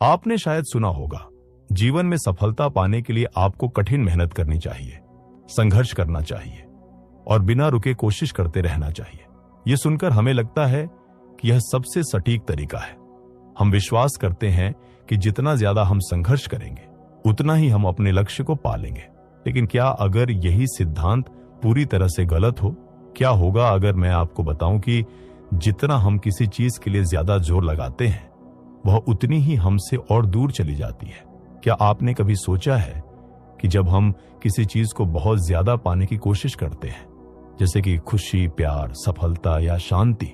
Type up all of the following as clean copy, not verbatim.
आपने शायद सुना होगा, जीवन में सफलता पाने के लिए आपको कठिन मेहनत करनी चाहिए, संघर्ष करना चाहिए और बिना रुके कोशिश करते रहना चाहिए। यह सुनकर हमें लगता है कि यह सबसे सटीक तरीका है। हम विश्वास करते हैं कि जितना ज्यादा हम संघर्ष करेंगे उतना ही हम अपने लक्ष्य को पालेंगे। लेकिन क्या अगर यही सिद्धांत पूरी तरह से गलत हो? क्या होगा अगर मैं आपको बताऊं कि जितना हम किसी चीज के लिए ज्यादा जोर लगाते हैं वह उतनी ही हमसे और दूर चली जाती है। क्या आपने कभी सोचा है कि जब हम किसी चीज को बहुत ज्यादा पाने की कोशिश करते हैं, जैसे कि खुशी, प्यार, सफलता या शांति,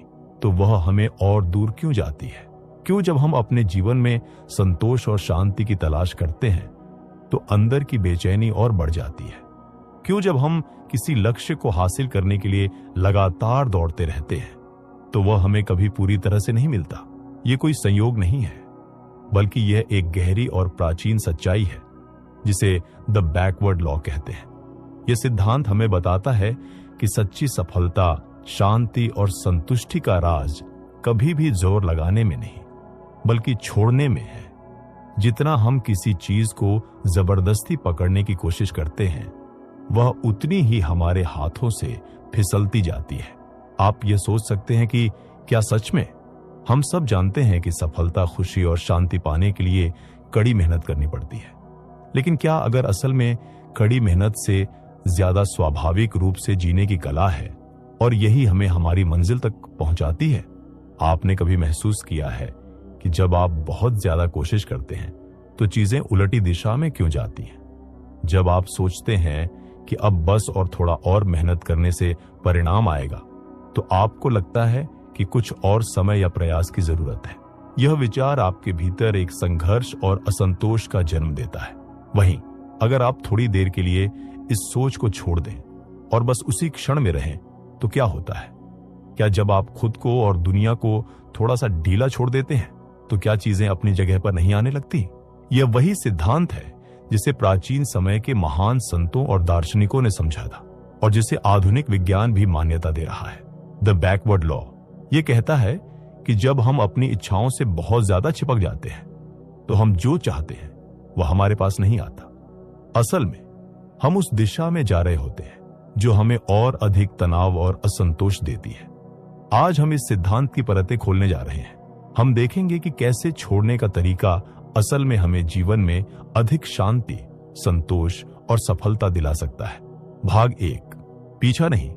तो वह हमें और दूर क्यों जाती है? क्यों जब हम अपने जीवन में संतोष और शांति की तलाश करते हैं तो अंदर की बेचैनी और बढ़ जाती है? क्यों जब हम किसी लक्ष्य को हासिल करने के लिए लगातार दौड़ते रहते हैं तो वह हमें कभी पूरी तरह से नहीं मिलता? यह कोई संयोग नहीं है, बल्कि यह एक गहरी और प्राचीन सच्चाई है जिसे द बैकवर्ड लॉ कहते हैं। यह सिद्धांत हमें बताता है कि सच्ची सफलता, शांति और संतुष्टि का राज कभी भी जोर लगाने में नहीं बल्कि छोड़ने में है। जितना हम किसी चीज को जबरदस्ती पकड़ने की कोशिश करते हैं वह उतनी ही हमारे हाथों से फिसलती जाती है। आप यह सोच सकते हैं कि क्या सच में? हम सब जानते हैं कि सफलता, खुशी और शांति पाने के लिए कड़ी मेहनत करनी पड़ती है। लेकिन क्या अगर असल में कड़ी मेहनत से ज्यादा स्वाभाविक रूप से जीने की कला है और यही हमें हमारी मंजिल तक पहुंचाती है? आपने कभी महसूस किया है कि जब आप बहुत ज्यादा कोशिश करते हैं तो चीजें उलटी दिशा में क्यों जाती हैं? जब आप सोचते हैं कि अब बस और थोड़ा और मेहनत करने से परिणाम आएगा तो आपको लगता है कि कुछ और समय या प्रयास की जरूरत है। यह विचार आपके भीतर एक संघर्ष और असंतोष का जन्म देता है। वहीं अगर आप थोड़ी देर के लिए इस सोच को छोड़ दें और बस उसी क्षण में रहें तो क्या होता है? क्या जब आप खुद को और दुनिया को थोड़ा सा ढीला छोड़ देते हैं तो क्या चीजें अपनी जगह पर नहीं आने लगती? यह वही सिद्धांत है जिसे प्राचीन समय के महान संतों और दार्शनिकों ने समझा था और जिसे आधुनिक विज्ञान भी मान्यता दे रहा है। द बैकवर्ड लॉ यह कहता है कि जब हम अपनी इच्छाओं से बहुत ज्यादा चिपक जाते हैं तो हम जो चाहते हैं वह हमारे पास नहीं आता। असल में हम उस दिशा में जा रहे होते हैं जो हमें और अधिक तनाव और असंतोष देती है। आज हम इस सिद्धांत की परतें खोलने जा रहे हैं। हम देखेंगे कि कैसे छोड़ने का तरीका असल में हमें जीवन में अधिक शांति, संतोष और सफलता दिला सकता है। भाग 1, पीछा नहीं,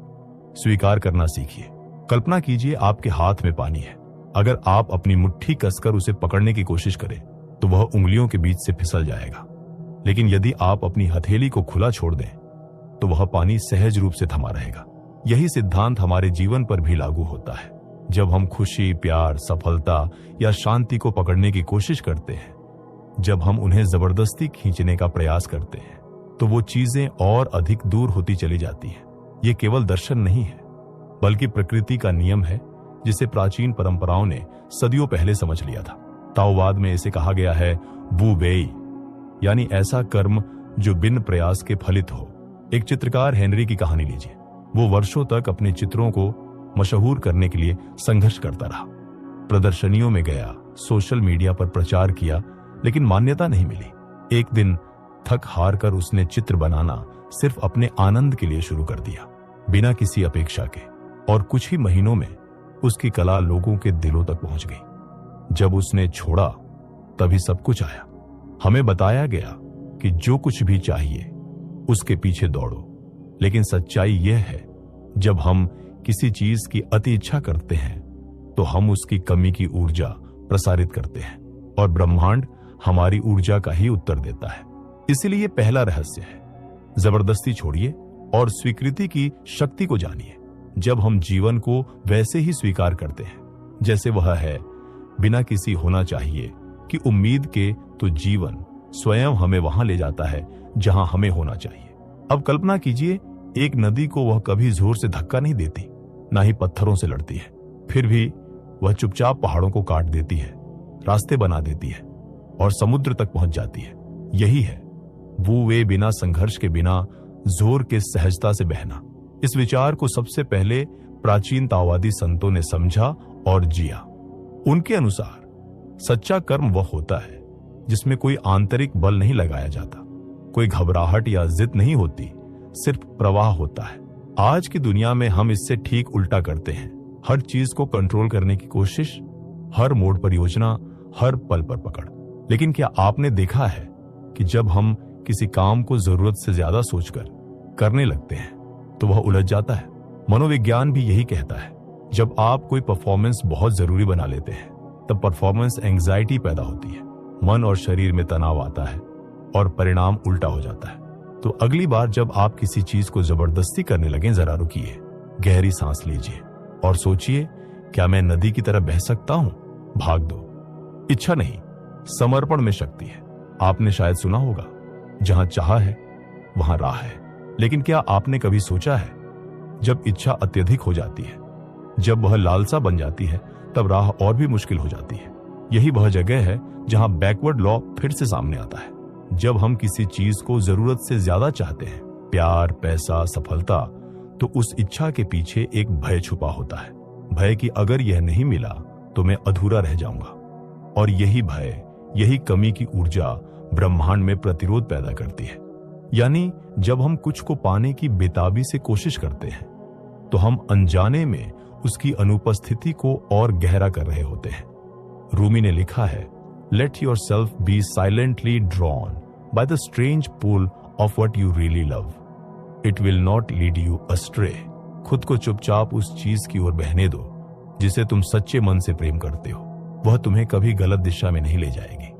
स्वीकार करना सीखिए। कल्पना कीजिए आपके हाथ में पानी है। अगर आप अपनी मुट्ठी कसकर उसे पकड़ने की कोशिश करें तो वह उंगलियों के बीच से फिसल जाएगा। लेकिन यदि आप अपनी हथेली को खुला छोड़ दें तो वह पानी सहज रूप से थमा रहेगा। यही सिद्धांत हमारे जीवन पर भी लागू होता है। जब हम खुशी, प्यार, सफलता या शांति को पकड़ने की कोशिश करते हैं, जब हम उन्हें जबरदस्ती खींचने का प्रयास करते हैं तो वो चीजें और अधिक दूर होती चली जाती हैं। ये केवल दर्शन नहीं है बल्कि प्रकृति का नियम है जिसे प्राचीन परंपराओं ने सदियों पहले समझ लिया था। ताओवाद में इसे कहा गया है वू वेई, यानी ऐसा कर्म जो बिन प्रयास के फलित हो। एक चित्रकार हेनरी की कहानी लीजिए। वो वर्षों तक अपने चित्रों को मशहूर करने के लिए संघर्ष करता रहा। प्रदर्शनियों में गया, सोशल मीडिया पर प्रचार किया, लेकिन मान्यता नहीं मिली। एक दिन थक हार कर उसने चित्र बनाना सिर्फ अपने आनंद के लिए शुरू कर दिया, बिना किसी अपेक्षा के। और कुछ ही महीनों में उसकी कला लोगों के दिलों तक पहुंच गई। जब उसने छोड़ा तभी सब कुछ आया। हमें बताया गया कि जो कुछ भी चाहिए उसके पीछे दौड़ो, लेकिन सच्चाई यह है जब हम किसी चीज की अति इच्छा करते हैं तो हम उसकी कमी की ऊर्जा प्रसारित करते हैं और ब्रह्मांड हमारी ऊर्जा का ही उत्तर देता है। इसलिए पहला रहस्य है, जबरदस्ती छोड़िए और स्वीकृति की शक्ति को जानिए। जब हम जीवन को वैसे ही स्वीकार करते हैं जैसे वह है, बिना किसी होना चाहिए कि उम्मीद के, तो जीवन स्वयं हमें वहां ले जाता है जहां हमें होना चाहिए। अब कल्पना कीजिए, एक नदी को वह कभी जोर से धक्का नहीं देती, ना ही पत्थरों से लड़ती है। फिर भी वह चुपचाप पहाड़ों को काट देती है, रास्ते बना देती है और समुद्र तक पहुंच जाती है। यही है वो वे, बिना संघर्ष के, बिना जोर के सहजता से बहना। इस विचार को सबसे पहले प्राचीन ताओवादी संतों ने समझा और जिया। उनके अनुसार सच्चा कर्म वह होता है जिसमें कोई आंतरिक बल नहीं लगाया जाता, कोई घबराहट या जिद नहीं होती, सिर्फ प्रवाह होता है। आज की दुनिया में हम इससे ठीक उल्टा करते हैं। हर चीज को कंट्रोल करने की कोशिश, हर मोड़ पर योजना, हर पल पर पकड़। लेकिन क्या आपने देखा है कि जब हम किसी काम को जरूरत से ज्यादा सोचकर करने लगते हैं तो वह उलझ जाता है। मनोविज्ञान भी यही कहता है, जब आप कोई परफॉर्मेंस बहुत जरूरी बना लेते हैं तब परफॉर्मेंस एंग्जाइटी पैदा होती है, मन और शरीर में तनाव आता है और परिणाम उल्टा हो जाता है। तो अगली बार जब आप किसी चीज को जबरदस्ती करने लगें, जरा रुकिए, गहरी सांस लीजिए और सोचिए, क्या मैं नदी की तरह बह सकता हूं? भाग दो। इच्छा नहीं, समर्पण में शक्ति है। आपने शायद सुना होगा, जहां चाह है वहां राह है। लेकिन क्या आपने कभी सोचा है, जब इच्छा अत्यधिक हो जाती है, जब वह लालसा बन जाती है, तब राह और भी मुश्किल हो जाती है। यही वह जगह है जहां बैकवर्ड लॉ फिर से सामने आता है। जब हम किसी चीज को जरूरत से ज्यादा चाहते हैं, प्यार, पैसा, सफलता, तो उस इच्छा के पीछे एक भय छुपा होता है। भय कि अगर यह नहीं मिला तो मैं अधूरा रह जाऊंगा। और यही भय, यही कमी की ऊर्जा ब्रह्मांड में प्रतिरोध पैदा करती है। यानी जब हम कुछ को पाने की बेताबी से कोशिश करते हैं तो हम अनजाने में उसकी अनुपस्थिति को और गहरा कर रहे होते हैं। रूमी ने लिखा है, let yourself be silently drawn by the strange pull of what you really love, it will not lead you astray. खुद को चुपचाप उस चीज की ओर बहने दो जिसे तुम सच्चे मन से प्रेम करते हो। वह तुम्हें कभी गलत दिशा में नहीं ले जाएगी।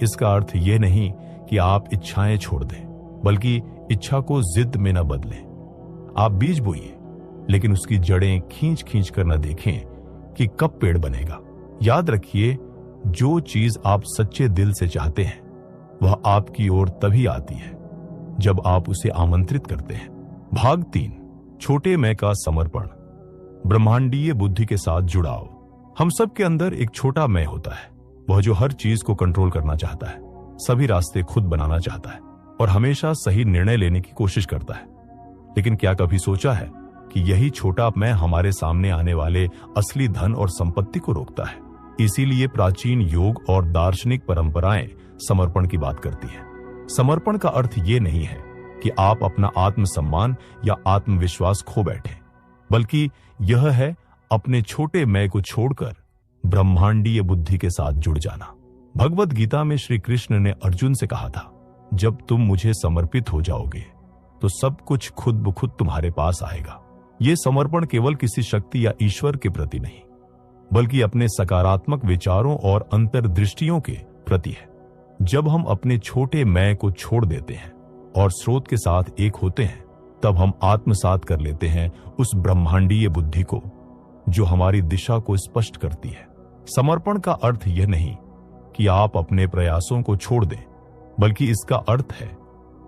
इसका अर्थ यह नहीं कि आप इच्छाएं छोड़ दें, बल्कि इच्छा को जिद में न बदलें। आप बीज बोइए, लेकिन उसकी जड़ें खींच खींच कर न देखें कि कब पेड़ बनेगा। याद रखिए, जो चीज आप सच्चे दिल से चाहते हैं वह आपकी ओर तभी आती है जब आप उसे आमंत्रित करते हैं। भाग 3, छोटे मैं का समर्पण। ब्रह्मांडीय बुद्धि के साथ जुड़ाव। हम सब के अंदर एक छोटा मैं होता है, वह जो हर चीज को कंट्रोल करना चाहता है, सभी रास्ते खुद बनाना चाहता है और हमेशा सही निर्णय लेने की कोशिश करता है। लेकिन क्या कभी सोचा है कि यही छोटा मैं हमारे सामने आने वाले असली धन और संपत्ति को रोकता है? इसीलिए प्राचीन योग और दार्शनिक परंपराएं समर्पण की बात करती हैं। समर्पण का अर्थ ये नहीं है कि आप अपना आत्मसम्मान या आत्मविश्वास खो बैठे, बल्कि यह है अपने छोटे मैं को छोड़कर ब्रह्मांडीय बुद्धि के साथ जुड़ जाना। भगवद गीता में श्री कृष्ण ने अर्जुन से कहा था, जब तुम मुझे समर्पित हो जाओगे तो सब कुछ खुद ब खुद तुम्हारे पास आएगा। ये समर्पण केवल किसी शक्ति या ईश्वर के प्रति नहीं, बल्कि अपने सकारात्मक विचारों और अंतर्दृष्टियों के प्रति है। जब हम अपने छोटे मैं को छोड़ देते हैं और स्रोत के साथ एक होते हैं, तब हम आत्मसात कर लेते हैं उस ब्रह्मांडीय बुद्धि को जो हमारी दिशा को स्पष्ट करती है। समर्पण का अर्थ यह नहीं कि आप अपने प्रयासों को छोड़ दें, बल्कि इसका अर्थ है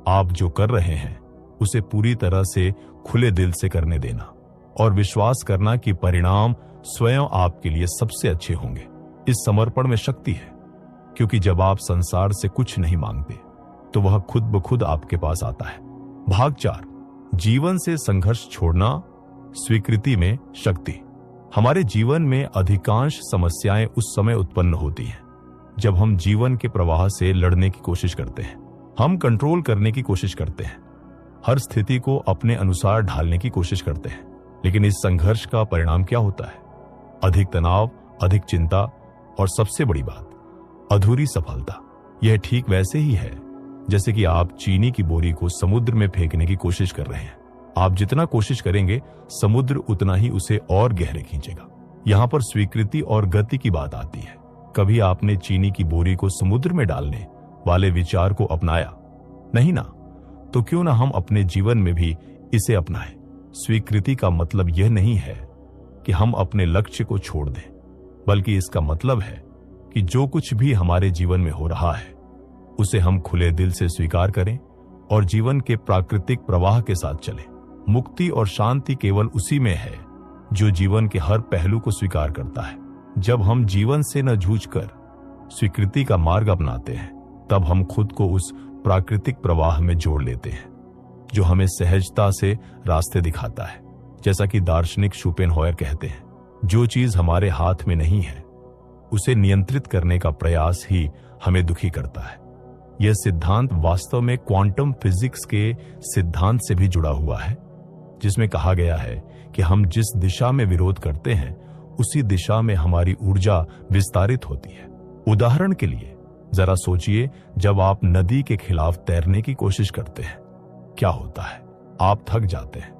आप जो कर रहे हैं उसे पूरी तरह से खुले दिल से करने देना और विश्वास करना कि परिणाम स्वयं आपके लिए सबसे अच्छे होंगे। इस समर्पण में शक्ति है, क्योंकि जब आप संसार से कुछ नहीं मांगते तो वह खुद ब खुद आपके पास आता है। भाग 4, जीवन से संघर्ष छोड़ना, स्वीकृति में शक्ति। हमारे जीवन में अधिकांश समस्याएं उस समय उत्पन्न होती हैं जब हम जीवन के प्रवाह से लड़ने की कोशिश करते हैं। हम कंट्रोल करने की कोशिश करते हैं, हर स्थिति को अपने अनुसार ढालने की कोशिश करते हैं। लेकिन इस संघर्ष का परिणाम क्या होता है? अधिक तनाव, अधिक चिंता और सबसे बड़ी बात, अधूरी सफलता। यह ठीक वैसे ही है जैसे कि आप चीनी की बोरी को समुद्र में फेंकने की कोशिश कर रहे हैं। आप जितना कोशिश करेंगे, समुद्र उतना ही उसे और गहरे खींचेगा। यहां पर स्वीकृति और गति की बात आती है। कभी आपने चीनी की बोरी को समुद्र में डालने वाले विचार को अपनाया? नहीं ना। तो क्यों ना हम अपने जीवन में भी इसे अपनाएं। स्वीकृति का मतलब यह नहीं है कि हम अपने लक्ष्य को छोड़ दें, बल्कि इसका मतलब है कि जो कुछ भी हमारे जीवन में हो रहा है उसे हम खुले दिल से स्वीकार करें और जीवन के प्राकृतिक प्रवाह के साथ चलें। मुक्ति और शांति केवल उसी में है जो जीवन के हर पहलू को स्वीकार करता है। जब हम जीवन से न जूझकर स्वीकृति का मार्ग अपनाते हैं, तब हम खुद को उस प्राकृतिक प्रवाह में जोड़ लेते हैं जो हमें सहजता से रास्ते दिखाता है। जैसा कि दार्शनिक शोपेनहायर कहते हैं, जो चीज हमारे हाथ में नहीं है उसे नियंत्रित करने का प्रयास ही हमें दुखी करता है। यह सिद्धांत वास्तव में क्वांटम फिजिक्स के सिद्धांत से भी जुड़ा हुआ है, जिसमें कहा गया है कि हम जिस दिशा में विरोध करते हैं उसी दिशा में हमारी ऊर्जा विस्तारित होती है। उदाहरण के लिए जरा सोचिए, जब आप नदी के खिलाफ तैरने की कोशिश करते हैं, क्या होता है? आप थक जाते हैं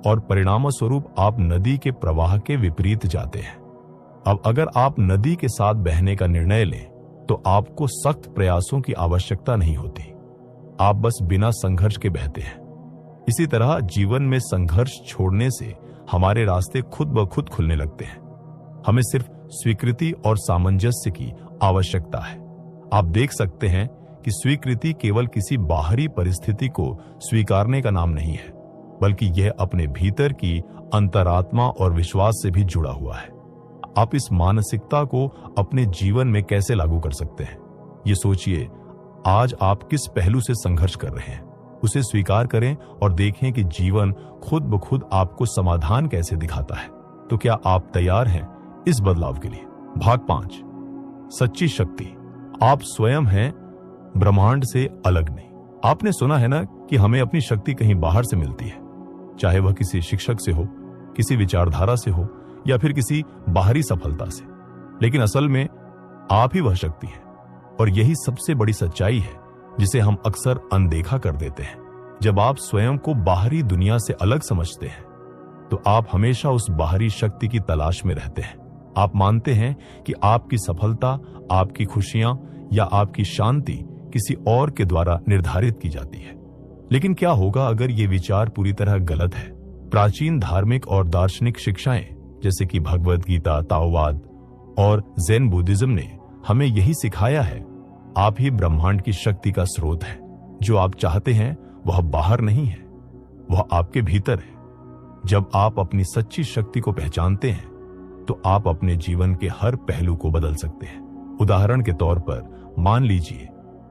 और परिणाम स्वरूप आप नदी के प्रवाह के विपरीत जाते हैं। अब अगर आप नदी के साथ बहने का निर्णय लें तो आपको सख्त प्रयासों की आवश्यकता नहीं होती, आप बस बिना संघर्ष के बहते हैं। इसी तरह जीवन में संघर्ष छोड़ने से हमारे रास्ते खुद ब खुद खुलने लगते हैं। हमें सिर्फ स्वीकृति और सामंजस्य की आवश्यकता है। आप देख सकते हैं कि स्वीकृति केवल किसी बाहरी परिस्थिति को स्वीकारने का नाम नहीं है, बल्कि यह अपने भीतर की अंतरात्मा और विश्वास से भी जुड़ा हुआ है। आप इस मानसिकता को अपने जीवन में कैसे लागू कर सकते हैं? ये सोचिए, आज आप किस पहलू से संघर्ष कर रहे हैं, उसे स्वीकार करें और देखें कि जीवन खुद ब खुद आपको समाधान कैसे दिखाता है। तो क्या आप तैयार हैं इस बदलाव के लिए? भाग 5, सच्ची शक्ति। आप स्वयं हैं, ब्रह्मांड से अलग नहीं। आपने सुना है ना कि हमें अपनी शक्ति कहीं बाहर से मिलती है, चाहे वह किसी शिक्षक से हो, किसी विचारधारा से हो या फिर किसी बाहरी सफलता से। लेकिन असल में आप ही वह शक्ति है, और यही सबसे बड़ी सच्चाई है जिसे हम अक्सर अनदेखा कर देते हैं। जब आप स्वयं को बाहरी दुनिया से अलग समझते हैं तो आप हमेशा उस बाहरी शक्ति की तलाश में रहते हैं। आप मानते हैं कि आपकी सफलता, आपकी खुशियां या आपकी शांति किसी और के द्वारा निर्धारित की जाती है। लेकिन क्या होगा अगर ये विचार पूरी तरह गलत है? प्राचीन धार्मिक और दार्शनिक शिक्षाएं जैसे कि भगवद गीता, ताओवाद और ज़ेन बुद्धिज्म ने हमें यही सिखाया है। आप ही ब्रह्मांड की शक्ति का स्रोत है। जो आप चाहते हैं वह बाहर नहीं है, वह आपके भीतर है। जब आप अपनी सच्ची शक्ति को पहचानते हैं तो आप अपने जीवन के हर पहलू को बदल सकते हैं। उदाहरण के तौर पर मान लीजिए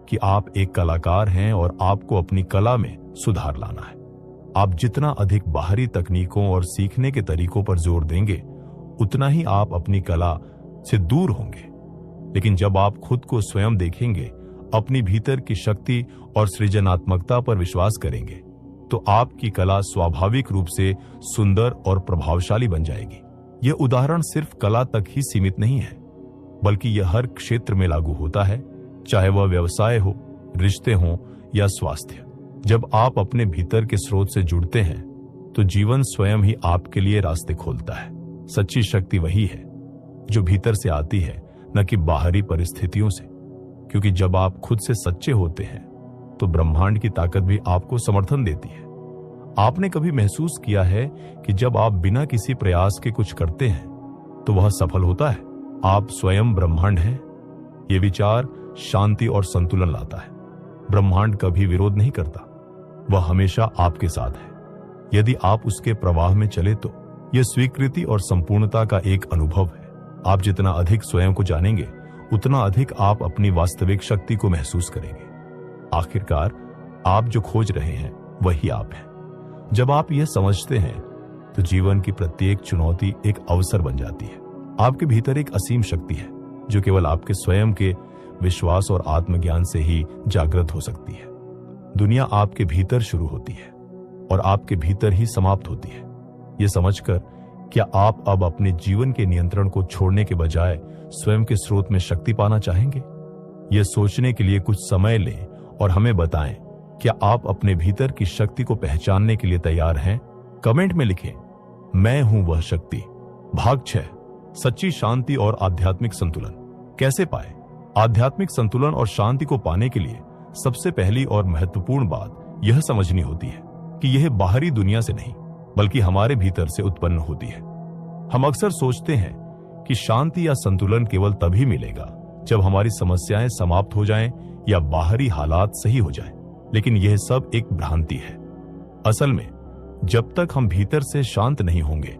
कि आप एक कलाकार हैं और आपको अपनी कला में सुधार लाना है। आप जितना अधिक बाहरी तकनीकों और सीखने के तरीकों पर जोर देंगे, उतना ही आप अपनी कला से दूर होंगे। लेकिन जब आप खुद को स्वयं देखेंगे, अपनी भीतर की शक्ति और सृजनात्मकता पर विश्वास करेंगे, तो आपकी कला स्वाभाविक रूप से सुंदर और प्रभावशाली बन जाएगी। यह उदाहरण सिर्फ कला तक ही सीमित नहीं है, बल्कि यह हर क्षेत्र में लागू होता है, चाहे वह व्यवसाय हो, रिश्ते हों या स्वास्थ्य। जब आप अपने भीतर के स्रोत से जुड़ते हैं तो जीवन स्वयं ही आपके लिए रास्ते खोलता है। सच्ची शक्ति वही है जो भीतर से आती है, न कि बाहरी परिस्थितियों से। क्योंकि जब आप खुद से सच्चे होते हैं तो ब्रह्मांड की ताकत भी आपको समर्थन देती है। आपने कभी महसूस किया है कि जब आप बिना किसी प्रयास के कुछ करते हैं तो वह सफल होता है? आप स्वयं ब्रह्मांड हैं। यह विचार शांति और संतुलन लाता है। ब्रह्मांड कभी विरोध नहीं करता, वह हमेशा आपके साथ है। यदि आप उसके प्रवाह में चले तो यह स्वीकृति और संपूर्णता का एक अनुभव है। आप जितना अधिक स्वयं को जानेंगे, उतना अधिक आप अपनी वास्तविक शक्ति को महसूस करेंगे। आखिरकार आप जो खोज रहे हैं वही आप हैं। जब आप यह समझते हैं तो जीवन की प्रत्येक चुनौती एक अवसर बन जाती है। आपके भीतर एक असीम शक्ति है जो केवल आपके स्वयं के विश्वास और आत्मज्ञान से ही जागृत हो सकती है। दुनिया आपके भीतर शुरू होती है और आपके भीतर ही समाप्त होती है। यह समझकर क्या आप अब अपने जीवन के नियंत्रण को छोड़ने के बजाय स्वयं के स्रोत में शक्ति पाना चाहेंगे? यह सोचने के लिए कुछ समय लें और हमें बताएं, क्या आप अपने भीतर की शक्ति को पहचानने के लिए तैयार हैं? कमेंट में लिखें, मैं हूं वह शक्ति। भाग 6, सच्ची शांति और आध्यात्मिक संतुलन कैसे पाए? आध्यात्मिक संतुलन और शांति को पाने के लिए सबसे पहली और महत्वपूर्ण बात यह समझनी होती है कि यह बाहरी दुनिया से नहीं, बल्कि हमारे भीतर से उत्पन्न होती है। हम अक्सर सोचते हैं कि शांति या संतुलन केवल तभी मिलेगा जब हमारी समस्याएं समाप्त हो जाएं या बाहरी हालात सही हो जाएं। लेकिन यह सब एक भ्रांति है। असल में जब तक हम भीतर से शांत नहीं होंगे,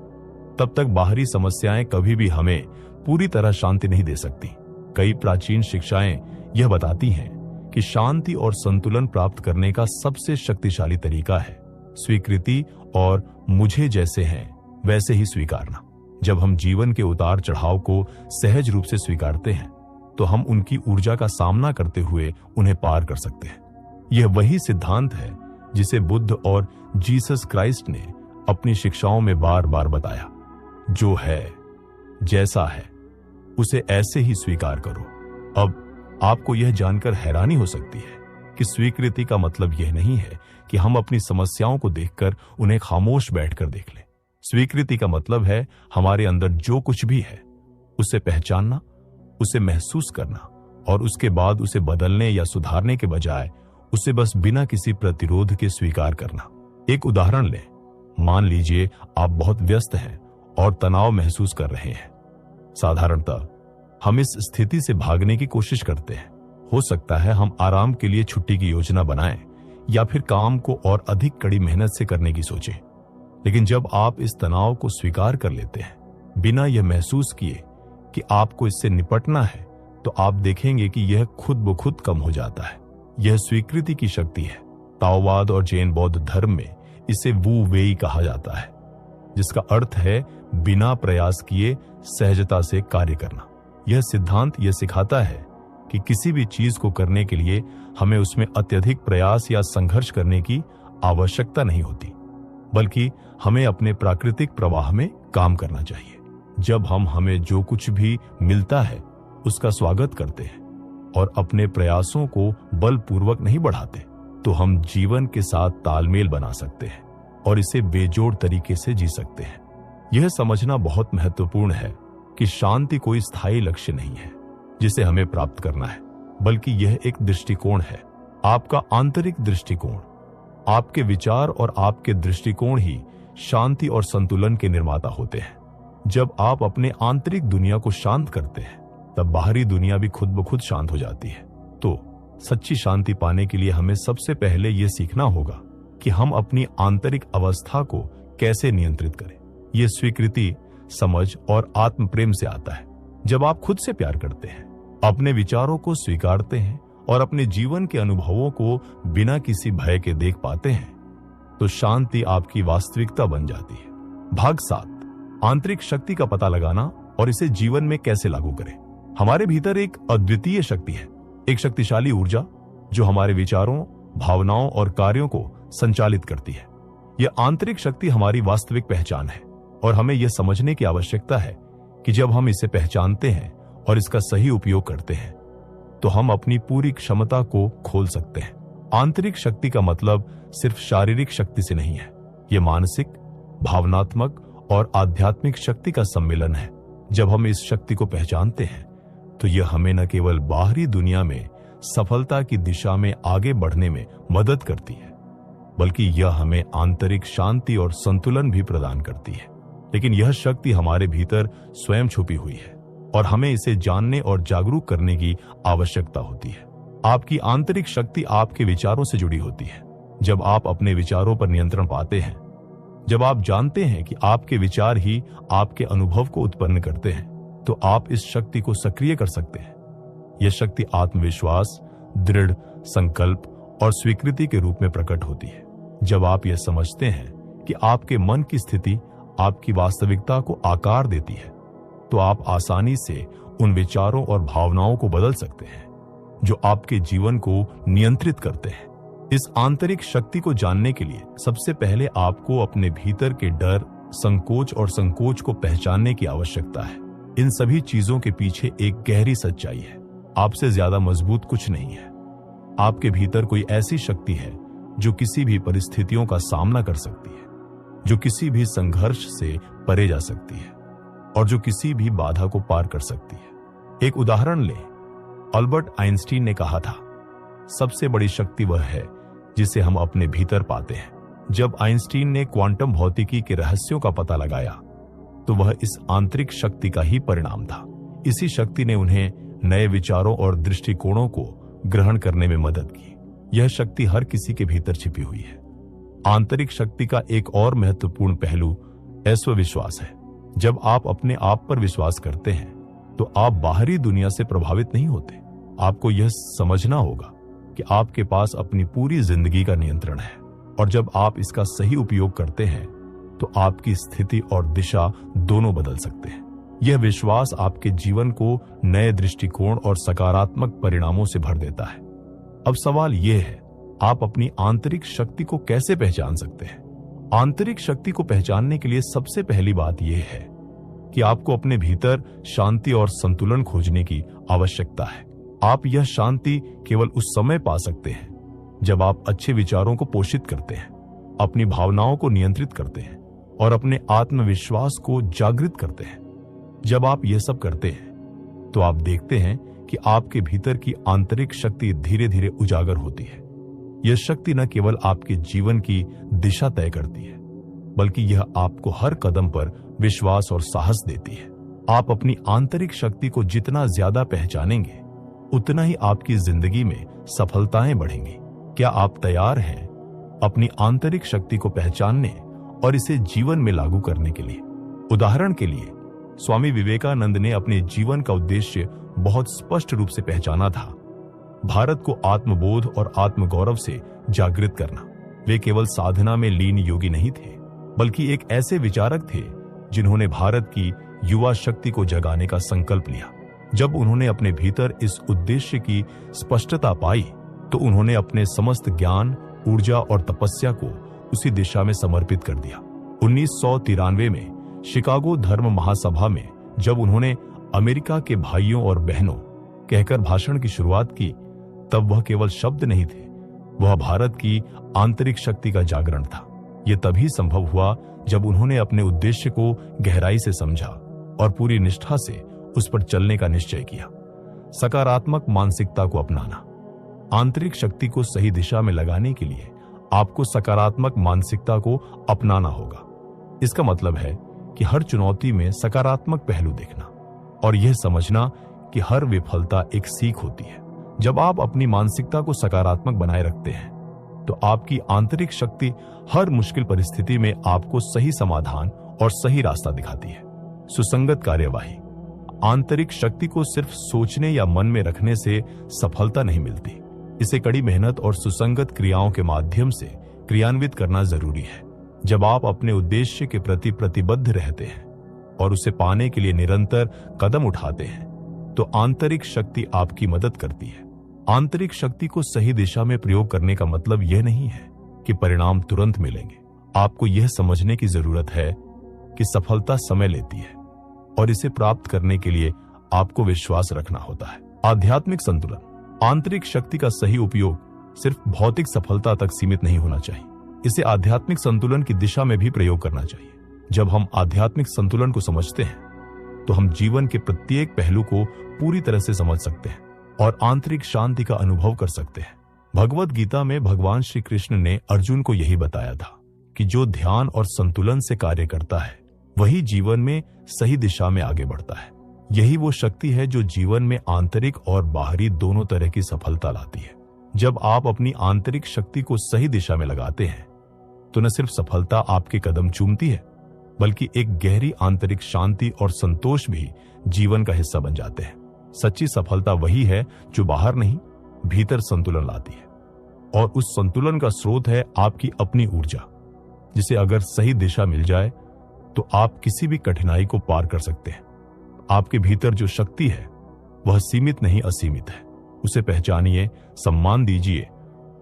तब तक बाहरी समस्याएं कभी भी हमें पूरी तरह शांति नहीं दे सकती। कई प्राचीन शिक्षाएं यह बताती हैं कि शांति और संतुलन प्राप्त करने का सबसे शक्तिशाली तरीका है स्वीकृति और मुझे जैसे हैं वैसे ही स्वीकारना। जब हम जीवन के उतार चढ़ाव को सहज रूप से स्वीकारते हैं, तो हम उनकी ऊर्जा का सामना करते हुए उन्हें पार कर सकते हैं। यह वही सिद्धांत है जिसे बुद्ध और जीसस क्राइस्ट ने अपनी शिक्षाओं में बार बार बताया। जो है, जैसा है, उसे ऐसे ही स्वीकार करो। अब आपको यह जानकर हैरानी हो सकती है कि स्वीकृति का मतलब यह नहीं है कि हम अपनी समस्याओं को देखकर उन्हें खामोश बैठकर देख लें। स्वीकृति का मतलब है हमारे अंदर जो कुछ भी है उसे पहचानना, उसे महसूस करना और उसके बाद उसे बदलने या सुधारने के बजाय उसे बस बिना किसी प्रतिरोध के स्वीकार करना। एक उदाहरण लें। मान लीजिए आप बहुत व्यस्त हैं और तनाव महसूस कर रहे हैं। साधारणतः हम इस स्थिति से भागने की कोशिश करते हैं। हो सकता है हम आराम के लिए छुट्टी की योजना बनाएं या फिर काम को और अधिक कड़ी मेहनत से करने की सोचें। लेकिन जब आप इस तनाव को स्वीकार कर लेते हैं बिना यह महसूस किए कि आपको इससे निपटना है, तो आप देखेंगे कि यह खुद ब खुद कम हो जाता है। यह स्वीकृति की शक्ति है। ताओवाद और जैन बौद्ध धर्म में इसे वू वेई कहा जाता है, जिसका अर्थ है बिना प्रयास किए सहजता से कार्य करना। यह सिद्धांत यह सिखाता है कि किसी भी चीज को करने के लिए हमें उसमें अत्यधिक प्रयास या संघर्ष करने की आवश्यकता नहीं होती, बल्कि हमें अपने प्राकृतिक प्रवाह में काम करना चाहिए। जब हम हमें जो कुछ भी मिलता है उसका स्वागत करते हैं और अपने प्रयासों को बलपूर्वक नहीं बढ़ाते, तो हम जीवन के साथ तालमेल बना सकते हैं और इसे बेजोड़ तरीके से जी सकते हैं। यह समझना बहुत महत्वपूर्ण है कि शांति कोई स्थायी लक्ष्य नहीं है जिसे हमें प्राप्त करना है, बल्कि यह एक दृष्टिकोण है। आपका आंतरिक दृष्टिकोण, आपके विचार और आपके दृष्टिकोण ही शांति और संतुलन के निर्माता होते हैं। जब आप अपने आंतरिक दुनिया को शांत करते हैं, तब बाहरी दुनिया भी खुद ब खुद शांत हो जाती है। तो सच्ची शांति पाने के लिए हमें सबसे पहले यह सीखना होगा कि हम अपनी आंतरिक अवस्था को कैसे नियंत्रित करें। यह स्वीकृति, समझ और आत्म प्रेम से आता है। जब आप खुद से प्यार करते हैं, अपने विचारों को स्वीकारते हैं और अपने जीवन के अनुभवों को बिना किसी भय के देख पाते हैं, तो शांति आपकी वास्तविकता बन जाती है। भाग 7, आंतरिक शक्ति का पता लगाना और इसे जीवन में कैसे लागू करें। हमारे भीतर एक अद्वितीय शक्ति है, एक शक्तिशाली ऊर्जा जो हमारे विचारों, भावनाओं और कार्यों को संचालित करती है। यह आंतरिक शक्ति हमारी वास्तविक पहचान है और हमें यह समझने की आवश्यकता है कि जब हम इसे पहचानते हैं और इसका सही उपयोग करते हैं, तो हम अपनी पूरी क्षमता को खोल सकते हैं। आंतरिक शक्ति का मतलब सिर्फ शारीरिक शक्ति से नहीं है। यह मानसिक, भावनात्मक और आध्यात्मिक शक्ति का सम्मिलन है। जब हम इस शक्ति को पहचानते हैं, तो यह हमें न केवल बाहरी दुनिया में सफलता की दिशा में आगे बढ़ने में मदद करती है, बल्कि यह हमें आंतरिक शांति और संतुलन भी प्रदान करती है। लेकिन यह शक्ति हमारे भीतर स्वयं छुपी हुई है और हमें इसे जानने और जागरूक करने की आवश्यकता होती है। आपकी आंतरिक शक्ति आपके विचारों से जुड़ी होती है। जब आप अपने विचारों पर नियंत्रण पाते हैं, जब आप जानते हैं कि आपके विचार ही आपके अनुभव को उत्पन्न करते हैं, तो आप इस शक्ति को सक्रिय कर सकते हैं। यह शक्ति आत्मविश्वास, दृढ़ संकल्प और स्वीकृति के रूप में प्रकट होती है। जब आप यह समझते हैं कि आपके मन की स्थिति आपकी वास्तविकता को आकार देती है, तो आप आसानी से उन विचारों और भावनाओं को बदल सकते हैं जो आपके जीवन को नियंत्रित करते हैं। इस आंतरिक शक्ति को जानने के लिए सबसे पहले आपको अपने भीतर के डर, संकोच और संकोच को पहचानने की आवश्यकता है। इन सभी चीजों के पीछे एक गहरी सच्चाई है। आपसे ज्यादा मजबूत कुछ नहीं है। आपके भीतर कोई ऐसी शक्ति है जो किसी भी परिस्थितियों का सामना कर सकती है, जो किसी भी संघर्ष से परे जा सकती है और जो किसी भी बाधा को पार कर सकती है। एक उदाहरण लें। अल्बर्ट आइंस्टीन ने कहा था, सबसे बड़ी शक्ति वह है जिसे हम अपने भीतर पाते हैं। जब आइंस्टीन ने क्वांटम भौतिकी के रहस्यों का पता लगाया, तो वह इस आंतरिक शक्ति का ही परिणाम था। इसी शक्ति ने उन्हें नए विचारों और दृष्टिकोणों को ग्रहण करने में मदद की। यह शक्ति हर किसी के भीतर छिपी हुई है। आंतरिक शक्ति का एक और महत्वपूर्ण पहलू आत्मविश्वास है। जब आप अपने आप पर विश्वास करते हैं, तो आप बाहरी दुनिया से प्रभावित नहीं होते। आपको यह समझना होगा कि आपके पास अपनी पूरी जिंदगी का नियंत्रण है, और जब आप इसका सही उपयोग करते हैं, तो आपकी स्थिति और दिशा दोनों बदल सकते हैं। यह विश्वास आपके जीवन को नए दृष्टिकोण और सकारात्मक परिणामों से भर देता है। अब सवाल यह है, आप अपनी आंतरिक शक्ति को कैसे पहचान सकते हैं? आंतरिक शक्ति को पहचानने के लिए सबसे पहली बात यह है कि आपको अपने भीतर शांति और संतुलन खोजने की आवश्यकता है। आप यह शांति केवल उस समय पा सकते हैं जब आप अच्छे विचारों को पोषित करते हैं, अपनी भावनाओं को नियंत्रित करते हैं और अपने आत्मविश्वास को जागृत करते हैं। जब आप यह सब करते हैं तो आप देखते हैं कि आपके भीतर की आंतरिक शक्ति धीरे धीरे उजागर होती है। यह शक्ति न केवल आपके जीवन की दिशा तय करती है, बल्कि यह आपको हर कदम पर विश्वास और साहस देती है। आप अपनी आंतरिक शक्ति को जितना ज्यादा पहचानेंगे, उतना ही आपकी जिंदगी में सफलताएं बढ़ेंगी। क्या आप तैयार हैं अपनी आंतरिक शक्ति को पहचानने और इसे जीवन में लागू करने के लिए? उदाहरण के लिए, स्वामी विवेकानंद ने अपने जीवन का उद्देश्य बहुत स्पष्ट रूप से पहचाना था, भारत को आत्मबोध और आत्मगौरव से जागृत करना। वे केवल साधना में लीन योगी नहीं थे, बल्कि एक ऐसे विचारक थे जिन्होंने भारत की युवा शक्ति को जगाने का संकल्प लिया। जब उन्होंने अपने भीतर इस उद्देश्य की स्पष्टता पाई, तो उन्होंने अपने समस्त ज्ञान, ऊर्जा और तपस्या को उसी दिशा में समर्पित कर दिया। 1993 में शिकागो धर्म महासभा में जब उन्होंने अमेरिका के भाइयों और बहनों कहकर भाषण की शुरुआत की, तब वह केवल शब्द नहीं थे, वह भारत की आंतरिक शक्ति का जागरण था। यह तभी संभव हुआ जब उन्होंने अपने उद्देश्य को गहराई से समझा और पूरी निष्ठा से उस पर चलने का निश्चय किया। सकारात्मक मानसिकता को अपनाना। आंतरिक शक्ति को सही दिशा में लगाने के लिए आपको सकारात्मक मानसिकता को अपनाना होगा। इसका मतलब है कि हर चुनौती में सकारात्मक पहलू देखना और यह समझना कि हर विफलता एक सीख होती है। जब आप अपनी मानसिकता को सकारात्मक बनाए रखते हैं, तो आपकी आंतरिक शक्ति हर मुश्किल परिस्थिति में आपको सही समाधान और सही रास्ता दिखाती है। सुसंगत कार्यवाही। आंतरिक शक्ति को सिर्फ सोचने या मन में रखने से सफलता नहीं मिलती। इसे कड़ी मेहनत और सुसंगत क्रियाओं के माध्यम से क्रियान्वित करना जरूरी है। जब आप अपने उद्देश्य के प्रति प्रतिबद्ध रहते हैं और उसे पाने के लिए निरंतर कदम उठाते हैं, तो आंतरिक शक्ति आपकी मदद करती है। आंतरिक शक्ति को सही दिशा में प्रयोग करने का मतलब यह नहीं है कि परिणाम तुरंत मिलेंगे। आपको यह समझने की जरूरत है कि सफलता समय लेती है और इसे प्राप्त करने के लिए आपको विश्वास रखना होता है। आध्यात्मिक संतुलन। आंतरिक शक्ति का सही उपयोग सिर्फ भौतिक सफलता तक सीमित नहीं होना चाहिए, इसे आध्यात्मिक संतुलन की दिशा में भी प्रयोग करना चाहिए। जब हम आध्यात्मिक संतुलन को समझते हैं, तो हम जीवन के प्रत्येक पहलू को पूरी तरह से समझ सकते हैं और आंतरिक शांति का अनुभव कर सकते हैं। भगवद गीता में भगवान श्री कृष्ण ने अर्जुन को यही बताया था कि जो ध्यान और संतुलन से कार्य करता है, वही जीवन में सही दिशा में आगे बढ़ता है। यही वो शक्ति है जो जीवन में आंतरिक और बाहरी दोनों तरह की सफलता लाती है। जब आप अपनी आंतरिक शक्ति को सही दिशा में लगाते हैं, तो न सिर्फ सफलता आपके कदम चूमती है, बल्कि एक गहरी आंतरिक शांति और संतोष भी जीवन का हिस्सा बन जाते हैं। सच्ची सफलता वही है जो बाहर नहीं, भीतर संतुलन लाती है, और उस संतुलन का स्रोत है आपकी अपनी ऊर्जा, जिसे अगर सही दिशा मिल जाए तो आप किसी भी कठिनाई को पार कर सकते हैं। आपके भीतर जो शक्ति है वह सीमित नहीं, असीमित है। उसे पहचानिए, सम्मान दीजिए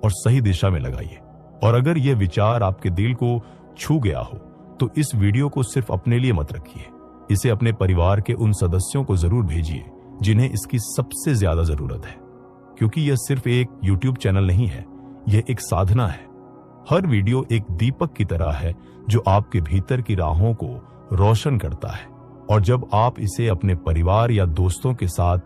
और सही दिशा में लगाइए। और अगर यह विचार आपके दिल को छू गया हो, तो इस वीडियो को सिर्फ अपने लिए मत रखिए, इसे अपने परिवार के उन सदस्यों को जरूर भेजिए जिन्हें इसकी सबसे ज्यादा जरूरत है, क्योंकि यह सिर्फ एक YouTube चैनल नहीं है, यह एक साधना है। हर वीडियो एक दीपक की तरह है जो आपके भीतर की राहों को रोशन करता है, और जब आप इसे अपने परिवार या दोस्तों के साथ